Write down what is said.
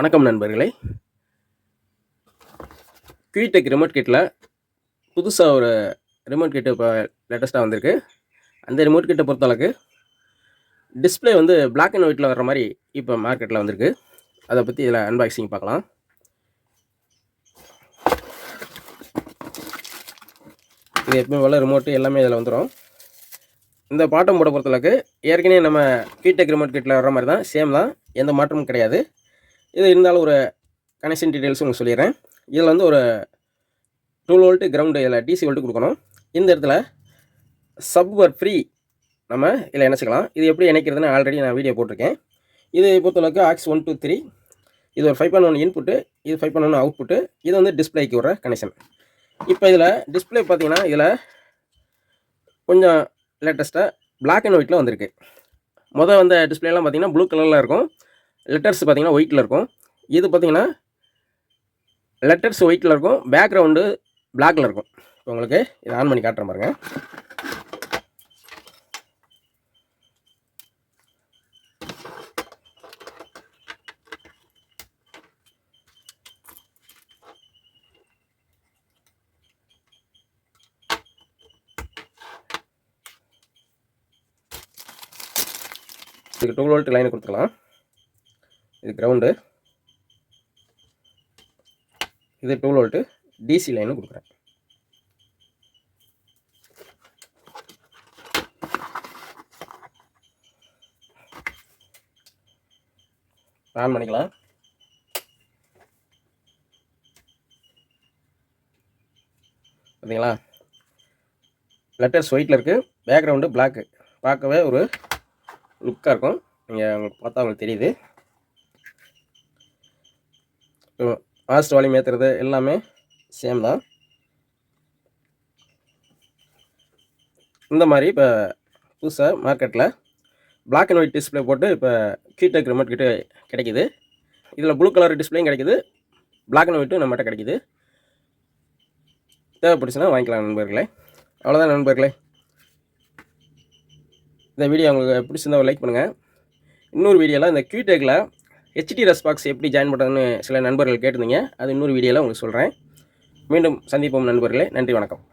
வணக்கம் நண்பர்களே. QTech remote கிட்டில் புதுசாக ஒரு ரிமோட் கிட்டு இப்போ லேட்டஸ்ட்டாக வந்திருக்கு. அந்த ரிமோட் கிட்டை பொறுத்தளவுக்கு டிஸ்பிளே வந்து பிளாக் அண்ட் ஒயிட்டில் வர்ற மாதிரி இப்போ மார்க்கெட்டில் வந்திருக்கு. அதை பற்றி இதில் அன்பாக்சிங் பார்க்கலாம். இது எப்பவுமே போல் ரிமோட்டு எல்லாமே இதில் வந்துடும். இந்த பாட்டம் போட பொறுத்தளவுக்கு ஏற்கனவே நம்ம QTech ரிமோட் கிட்டில் வர்ற மாதிரி தான், சேம் தான், எந்த மாற்றமும் கிடையாது. இது இருந்தாலும் ஒரு கனெக்ஷன் டீட்டெயில்ஸ் உங்களுக்கு சொல்லிடுறேன். இதில் வந்து ஒரு 12 வோல்ட்டு கிரவுண்டு, இதில் DC வோல்ட்டு கொடுக்கணும். இந்த இடத்துல சப்வர் ஃப்ரீ நம்ம இதில் இணைச்சிக்கலாம். இது எப்படி இணைக்கிறதுன்னு ஆல்ரெடி நான் வீடியோ போட்டிருக்கேன். இது பொறுத்தளவுக்கு ஆக்ஸ் 1 2 3, இது ஒரு 5.1 இன்புட்டு, இது 5.1 அவுட்புட்டு. இது வந்து டிஸ்பிளேக்கு வர கனெக்ஷன். இப்போ இதில் டிஸ்பிளே பார்த்தீங்கன்னா இதில் கொஞ்சம் லேட்டஸ்ட்டாக பிளாக் அண்ட் ஒயிட்டில் வந்திருக்கு. மொதல் வந்த டிஸ்பிளேலாம் பார்த்தீங்கன்னா ப்ளூ கலரில் இருக்கும், லெட்டர்ஸ் பார்த்தீங்கன்னா ஒயிட்டில் இருக்கும். இது பார்த்தீங்கன்னா லெட்டர்ஸ் ஒயிட்டில் இருக்கும், பேக்ரவுண்டு பிளாக்கில் இருக்கும். இப்போ உங்களுக்கு இதை ஆன் பண்ணி காட்டுறேன் பாருங்க. இதுக்கு 12 வோல்ட் லைனை கொடுத்துக்கலாம். இது கிரவுண்டு, இது 12 வோல்ட்டு DC லைனு கொடுக்குறேன். ஆன் பண்ணிக்கலாம். பார்த்தீங்களா, லெட்டர்ஸ் ஒயிட்டில் இருக்குது, பேக்ரவுண்டு பிளாக்கு. பார்க்கவே ஒரு லுக்காக இருக்கும். நீங்கள் உங்களுக்கு பார்த்தா உங்களுக்கு தெரியுது. இப்போ ஃபாஸ்ட் வால்யூம் ஏற்றுறது எல்லாமே சேம் தான். இந்த மாதிரி இப்போ புதுசாக மார்க்கெட்டில் பிளாக் அண்ட் ஒயிட் டிஸ்பிளே போட்டு இப்போ QTech ரிமோட் கிட்ட கிடைக்கிது. இதில் ப்ளூ கலர் டிஸ்பிளேயும் கிடைக்கிது, பிளாக் அண்ட் ஒயிட்டும் நம்மகிட்ட கிடைக்கிது. தேவைப்படுச்சுன்னா வாங்கிக்கலாம் நண்பர்களே. அவ்வளோதான் நண்பர்களே. இந்த வீடியோ உங்களுக்கு பிடிச்சிருந்தா லைக் பண்ணுங்கள். இன்னொரு வீடியோவில் இந்த QTechல HDRS பாக்ஸ் எப்படி ஜாயின் பண்ணுறதுன்னு சில நண்பர்கள் கேட்டிருந்தீங்க. அது இன்னொரு வீடியோவில் உங்களுக்கு சொல்கிறேன். மீண்டும் சந்திப்போம் நண்பர்களே. நன்றி, வணக்கம்.